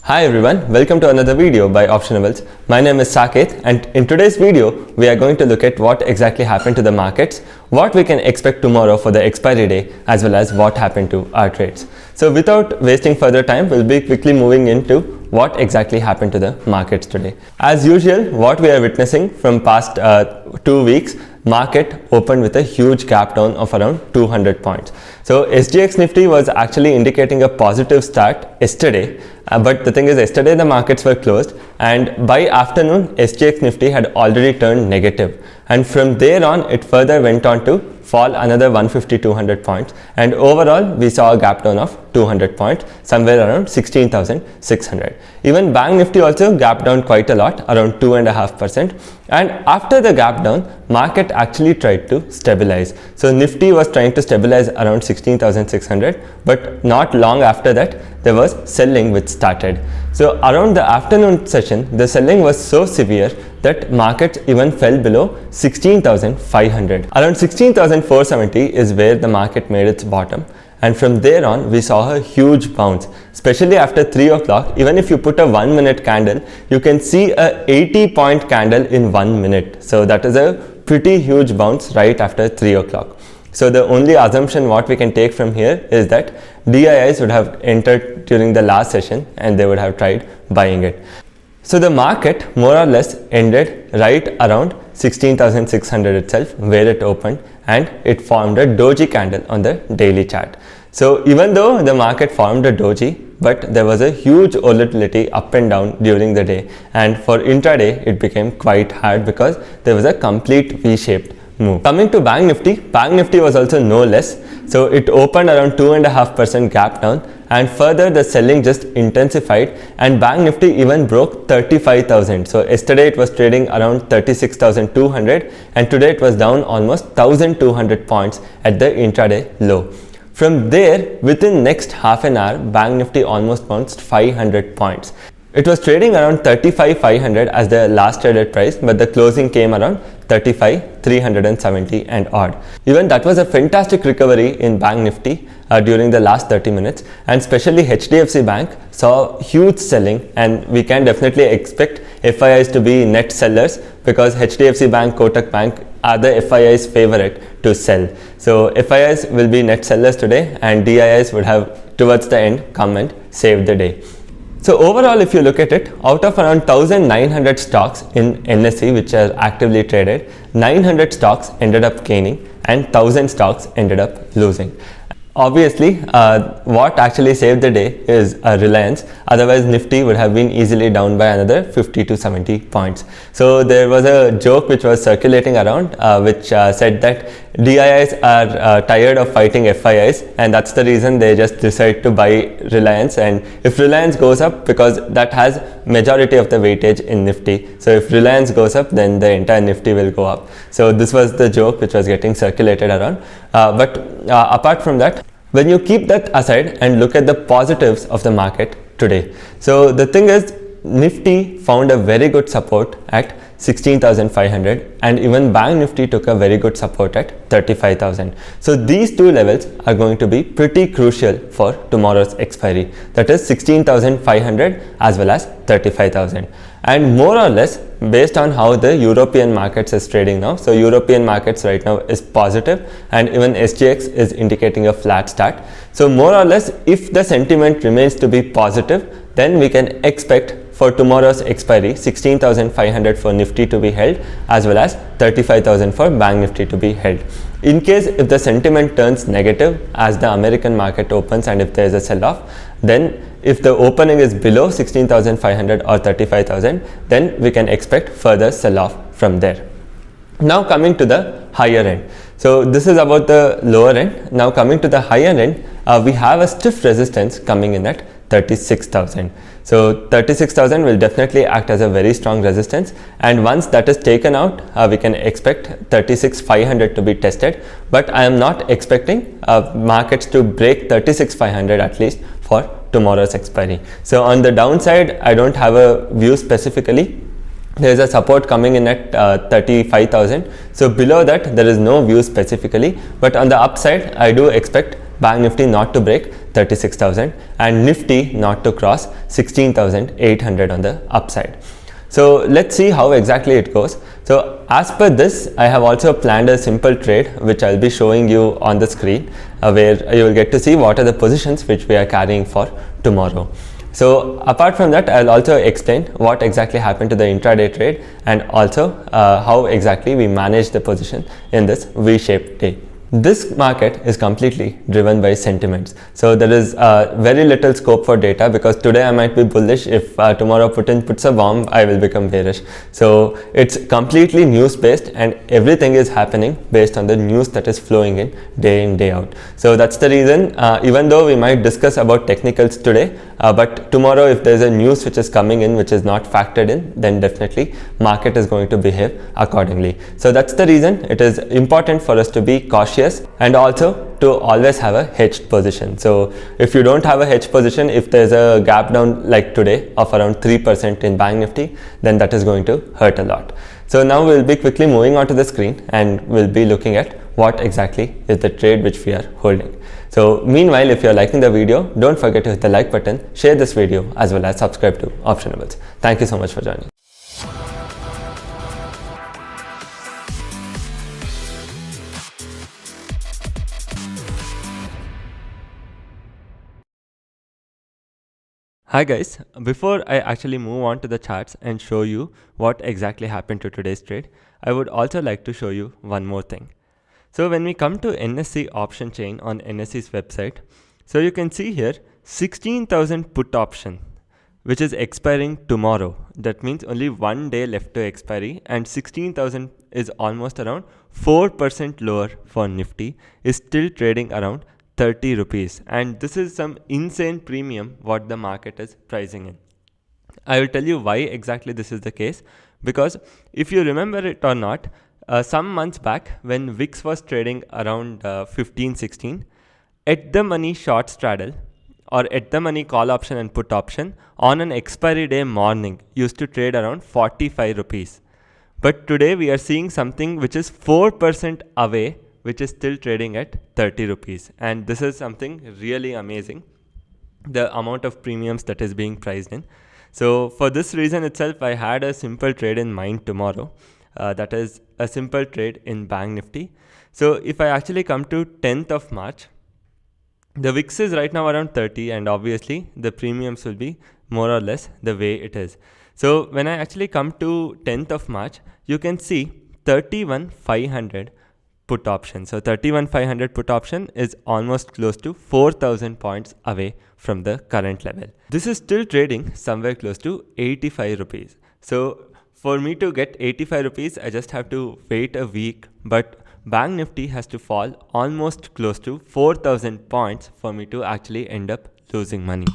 Hi everyone, welcome to another video by Optionables. My name is Saket, and in today's video we are going to look at what exactly happened to the markets, what we can expect tomorrow for the expiry day, as well as what happened to our trades. So without wasting further time, we'll be quickly moving into what exactly happened to the markets today. As usual, what we are witnessing from past 2 weeks, market opened with a huge gap down of around 200 points. So SGX Nifty was actually indicating a positive start yesterday, but the thing is, yesterday the markets were closed, and by afternoon SGX Nifty had already turned negative, and from there on it further went on to fall another 150-200 points, and overall we saw a gap down of 200 points, somewhere around 16,600. Even Bank Nifty also gapped down quite a lot, around 2.5%, and after the gap down, market actually tried to stabilize. So Nifty was trying to stabilize around 16,600, but not long after that there was selling which started. So around the afternoon session, the selling was so severe that markets even fell below 16,500. Around 16,470 is where the market made its bottom, and from there on we saw a huge bounce, especially after 3 o'clock. Even if you put a 1 minute candle, you can see a 80-point candle in 1 minute. So that is a pretty huge bounce right after 3 o'clock. So the only assumption what we can take from here is that DIIs would have entered during the last session and they would have tried buying it. So the market more or less ended right around 16,600 itself, where it opened, and it formed a doji candle on the daily chart. So even though the market formed a doji, but there was a huge volatility up and down during the day, and for intraday it became quite hard because there was a complete V-shaped move. Coming to Bank Nifty was also no less. So it opened around 2.5% gap down, and further the selling just intensified, and Bank Nifty even broke 35,000. So yesterday it was trading around 36,200, and today it was down almost 1,200 points at the intraday low. From there, within next half an hour, Bank Nifty almost bounced 500 points. It was trading around 35,500 as the last traded price, but the closing came around 35,370 and odd. Even that was a fantastic recovery in Bank Nifty during the last 30 minutes, and especially HDFC Bank saw huge selling, and we can definitely expect FIIs to be net sellers because HDFC Bank, Kotak Bank are the FIIs favorite to sell. So FIIs will be net sellers today, and DIIs would have towards the end come and save the day. So overall, if you look at it, out of around 1,900 stocks in NSE which are actively traded, 900 stocks ended up gaining and 1,000 stocks ended up losing. Obviously, what actually saved the day is Reliance. Otherwise, Nifty would have been easily down by another 50 to 70 points. So there was a joke which was circulating around which said that DIIs are tired of fighting FIIs, and that's the reason they just decide to buy Reliance. And if Reliance goes up, because that has majority of the weightage in Nifty, so if Reliance goes up, then the entire Nifty will go up. So this was the joke which was getting circulated around. But apart from that, when you keep that aside and look at the positives of the market today, so the thing is, Nifty found a very good support at 16,500, and even Bank Nifty took a very good support at 35,000. So these two levels are going to be pretty crucial for tomorrow's expiry, that is 16,500 as well as 35,000. And more or less based on how the European markets is trading now, so European markets right now is positive, and even SGX is indicating a flat start. So more or less, if the sentiment remains to be positive, then we can expect for tomorrow's expiry 16,500 for Nifty to be held, as well as 35,000 for Bank Nifty to be held. In case if the sentiment turns negative as the American market opens, and if there is a sell-off, then if the opening is below 16,500 or 35,000, then we can expect further sell-off from there. Now coming to the higher end. So this is about the lower end. Now coming to the higher end, we have a stiff resistance coming in at 36,000. So 36,000 will definitely act as a very strong resistance, and once that is taken out, we can expect 36,500 to be tested, but I am not expecting markets to break 36,500 at least for tomorrow's expiry. So on the downside, I don't have a view specifically. There is a support coming in at 35,000. So below that, there is no view specifically, but on the upside, I do expect Bank Nifty not to break 36,000 and Nifty not to cross 16,800 on the upside. So let's see how exactly it goes. So as per this, I have also planned a simple trade which I'll be showing you on the screen, where you will get to see what are the positions which we are carrying for tomorrow. So apart from that, I'll also explain what exactly happened to the intraday trade and also how exactly we manage the position in this V-shaped day. This market is completely driven by sentiments. So there is very little scope for data, because today I might be bullish. If tomorrow Putin puts a bomb, I will become bearish. So it's completely news based, and everything is happening based on the news that is flowing in, day out. So that's the reason, even though we might discuss about technicals today, but tomorrow if there's a news which is coming in which is not factored in, then definitely market is going to behave accordingly. So that's the reason it is important for us to be cautious and also to always have a hedged position. So if you don't have a hedged position, if there's a gap down like today of around 3% in Bank Nifty, then that is going to hurt a lot. So now we'll be quickly moving on to the screen and we'll be looking at what exactly is the trade which we are holding. So meanwhile, if you're liking the video, don't forget to hit the like button, share this video, as well as subscribe to Optionables. Thank you so much for joining. Hi guys, before I actually move on to the charts and show you what exactly happened to today's trade, I would also like to show you one more thing. So when we come to NSE option chain on NSE's website, so you can see here 16,000 put option, which is expiring tomorrow. That means only 1 day left to expiry, and 16,000 is almost around 4% lower for Nifty, is still trading around 30 rupees, and this is some insane premium what the market is pricing in. I will tell you why exactly this is the case, because if you remember it or not, some months back when VIX was trading around 15-16, at the money short straddle or at the money call option and put option on an expiry day morning used to trade around 45 rupees. But today we are seeing something which is 4% away, which is still trading at 30 rupees. And this is something really amazing, the amount of premiums that is being priced in. So for this reason itself, I had a simple trade in mind tomorrow. That is a simple trade in Bank Nifty. So if I actually come to 10th of March, the VIX is right now around 30, and obviously the premiums will be more or less the way it is. So when I actually come to 10th of March, you can see 31,500 put option. So 31,500 put option is almost close to 4,000 points away from the current level. This is still trading somewhere close to 85 rupees. So for me to get 85 rupees, I just have to wait a week, but Bank Nifty has to fall almost close to 4,000 points for me to actually end up losing money.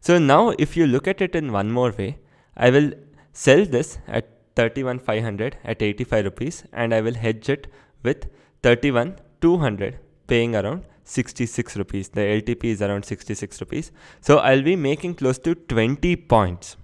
So now if you look at it in one more way, I will sell this at 31,500 at 85 rupees, and I will hedge it with 31,200 paying around 66 rupees. The LTP is around 66 rupees. So I'll be making close to 20 points.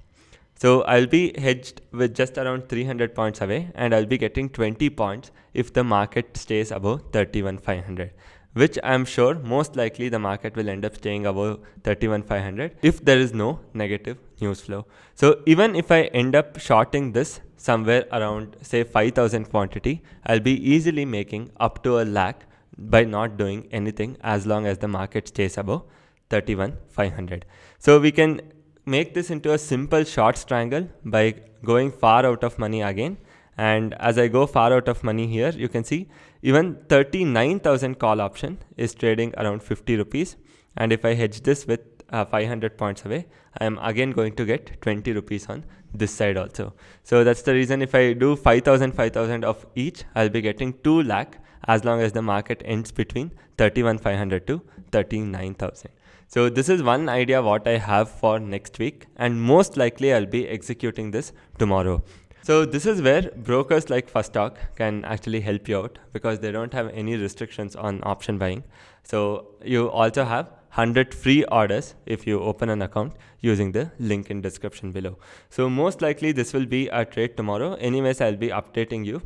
So I'll be hedged with just around 300 points away, and I'll be getting 20 points if the market stays above 31,500, which I'm sure most likely the market will end up staying above 31,500 if there is no negative news flow. So even if I end up shorting this somewhere around say 5,000 quantity, I'll be easily making up to a lakh by not doing anything, as long as the market stays above 31,500. So we can make this into a simple short triangle by going far out of money again. And as I go far out of money here, you can see even 39,000 call option is trading around 50 rupees. And if I hedge this with 500 points away, I am again going to get 20 rupees on this side also. So that's the reason if I do 5,000 of each, I'll be getting 2 lakh as long as the market ends between 31,500 to 39,000. So this is one idea what I have for next week, and most likely I'll be executing this tomorrow. So this is where brokers like Firstock can actually help you out, because they don't have any restrictions on option buying. So you also have 100 free orders if you open an account using the link in description below. So most likely this will be a trade tomorrow. Anyways, I'll be updating you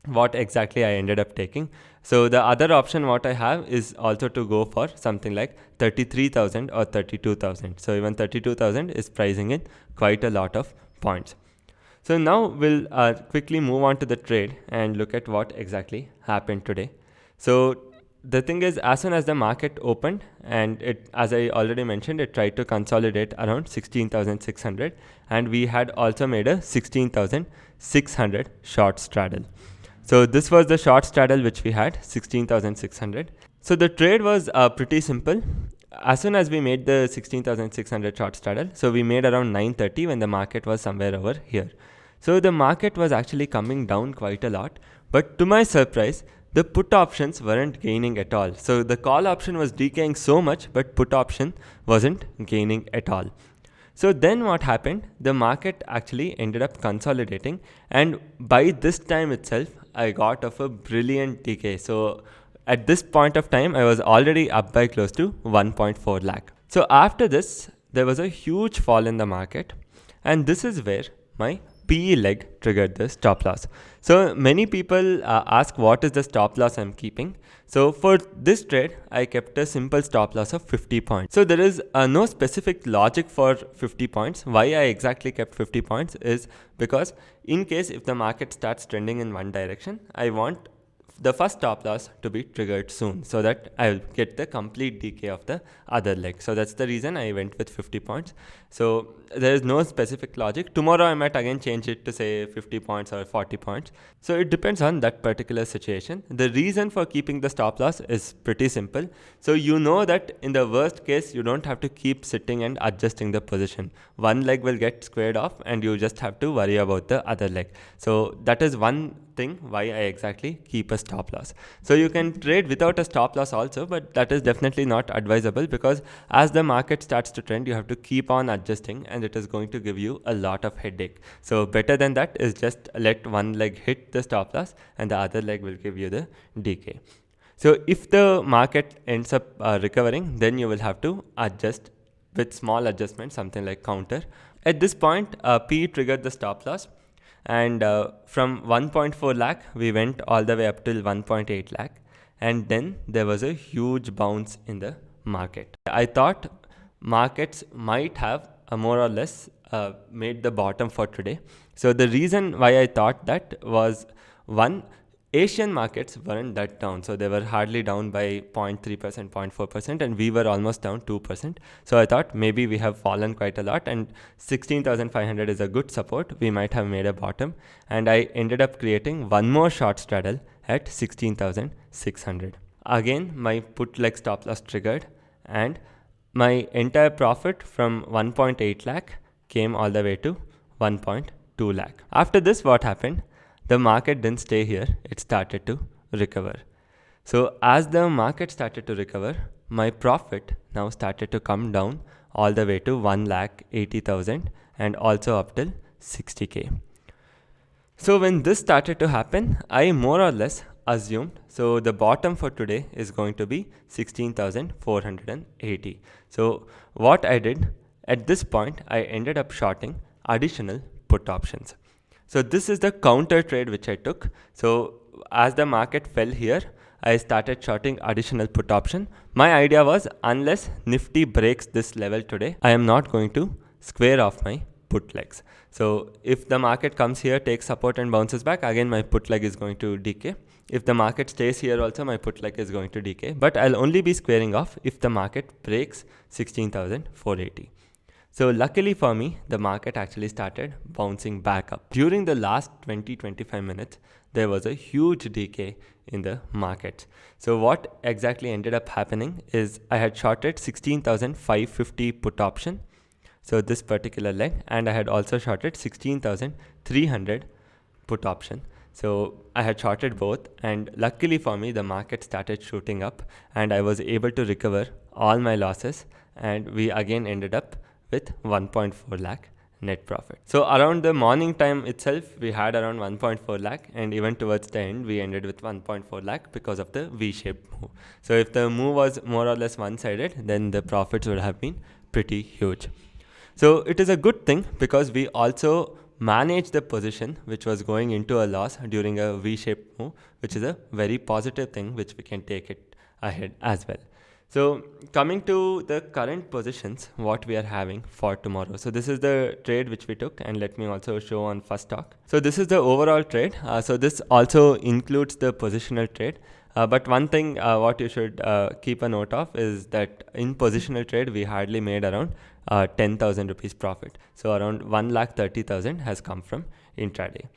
what exactly I ended up taking. So the other option what I have is also to go for something like 33,000 or 32,000. So even 32,000 is pricing in quite a lot of points. So now we'll quickly move on to the trade and look at what exactly happened today. So the thing is, as soon as the market opened, and it, as I already mentioned, it tried to consolidate around 16,600, and we had also made a 16,600 short straddle. So this was the short straddle which we had, 16,600. So the trade was pretty simple. As soon as we made the 16,600 short straddle, so we made around 9:30 when the market was somewhere over here. So the market was actually coming down quite a lot, but to my surprise, the put options weren't gaining at all. So the call option was decaying so much, but put option wasn't gaining at all. So then what happened? The market actually ended up consolidating, and by this time itself, I got off a brilliant decay. So at this point of time, I was already up by close to 1.4 lakh. So after this, there was a huge fall in the market, and this is where my PE leg triggered the stop loss. So many people ask what is the stop loss I'm keeping. So for this trade, I kept a simple stop loss of 50 points. So there is no specific logic for 50 points. Why I exactly kept 50 points is because in case if the market starts trending in one direction, I want the first stop loss to be triggered soon so that I'll get the complete decay of the other leg. So that's the reason I went with 50 points. So there is no specific logic. Tomorrow I might again change it to say 50 points or 40 points. So it depends on that particular situation. The reason for keeping the stop loss is pretty simple. So you know that in the worst case, you don't have to keep sitting and adjusting the position. One leg will get squared off and you just have to worry about the other leg. So that is one thing why I exactly keep a stop loss. So you can trade without a stop loss also, but that is definitely not advisable because as the market starts to trend, you have to keep on adjusting and it is going to give you a lot of headache. So better than that is just let one leg hit the stop loss and the other leg will give you the decay. So if the market ends up recovering, then you will have to adjust with small adjustments, something like counter. At this point, P triggered the stop loss. And from 1.4 lakh, we went all the way up till 1.8 lakh. And then there was a huge bounce in the market. I thought markets might have more or less made the bottom for today. So the reason why I thought that was, one, Asian markets weren't that down. So they were hardly down by 0.3%, 0.4%, and we were almost down 2%. So I thought maybe we have fallen quite a lot and 16,500 is a good support. We might have made a bottom. And I ended up creating one more short straddle at 16,600. Again, my put leg stop loss triggered and my entire profit from 1.8 lakh came all the way to 1.2 lakh. After this, what happened? The market didn't stay here, it started to recover. So as the market started to recover, my profit now started to come down all the way to 1,80,000 and also up till 60k. So when this started to happen, I more or less assumed, so the bottom for today is going to be 16,480. So what I did, at this point, I ended up shorting additional put options. So this is the counter trade which I took. So as the market fell here, I started shorting additional put option. My idea was unless Nifty breaks this level today, I am not going to square off my put legs. So if the market comes here, takes support and bounces back, again my put leg is going to decay. If the market stays here also, my put leg is going to decay. But I'll only be squaring off if the market breaks 16,480. So luckily for me, the market actually started bouncing back up. During the last 20-25 minutes, there was a huge decay in the market. So what exactly ended up happening is I had shorted 16,550 put option. So this particular leg, and I had also shorted 16,300 put option. So I had shorted both, and luckily for me, the market started shooting up and I was able to recover all my losses, and we again ended up with 1.4 lakh net profit. So around the morning time itself, we had around 1.4 lakh, and even towards the end, we ended with 1.4 lakh because of the V-shaped move. So if the move was more or less one-sided, then the profits would have been pretty huge. So it is a good thing because we also manage the position which was going into a loss during a V-shaped move, which is a very positive thing which we can take it ahead as well. So coming to the current positions, what we are having for tomorrow. So this is the trade which we took, and let me also show on Firstock. So this is the overall trade. So this also includes the positional trade. But one thing what you should keep a note of is that in positional trade, we hardly made around 10,000 rupees profit. So around 1,30,000 has come from intraday.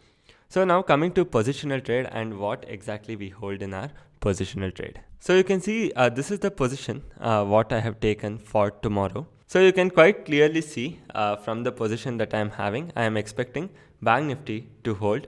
So now coming to positional trade and what exactly we hold in our positional trade. So you can see this is the position what I have taken for tomorrow. So you can quite clearly see from the position that I am having, I am expecting Bank Nifty to hold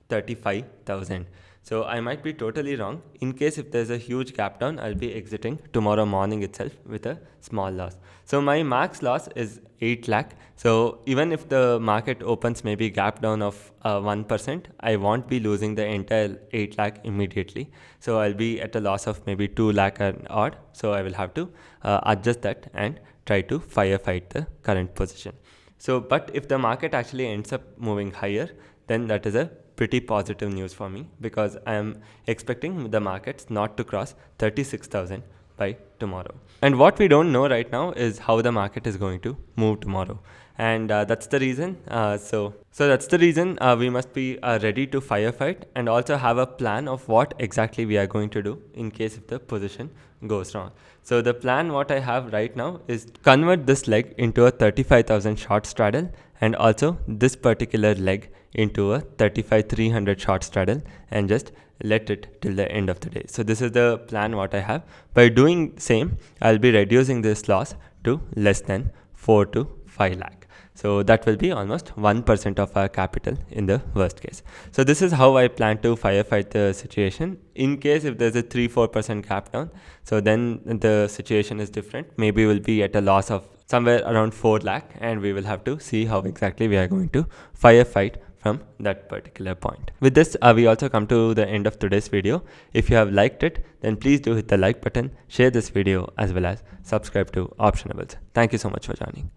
35,000. So I might be totally wrong. In case if there's a huge gap down, I'll be exiting tomorrow morning itself with a small loss. So my max loss is 8 lakh. So even if the market opens maybe gap down of 1%, I won't be losing the entire 8 lakh immediately. So I'll be at a loss of maybe 2 lakh and odd. So I will have to adjust that and try to firefight the current position. So, but if the market actually ends up moving higher, then that is a pretty positive news for me, because I am expecting the markets not to cross 36,000 by tomorrow. And what we don't know right now is how the market is going to move tomorrow. And that's the reason. So that's the reason we must be ready to firefight and also have a plan of what exactly we are going to do in case if the position goes wrong. So the plan what I have right now is convert this leg into a 35,000 short straddle, and also this particular leg into a 35,300 short straddle, and just let it till the end of the day. So this is the plan what I have. By doing same, I'll be reducing this loss to less than 4 to 5 lakh. So that will be almost 1% of our capital in the worst case. So this is how I plan to firefight the situation. In case if there's a 3-4% gap down, so then the situation is different. Maybe we'll be at a loss of somewhere around 4 lakh, and we will have to see how exactly we are going to firefight from that particular point. With this, we also come to the end of today's video. If you have liked it, then please do hit the like button, share this video, as well as subscribe to Optionables. Thank you so much for joining.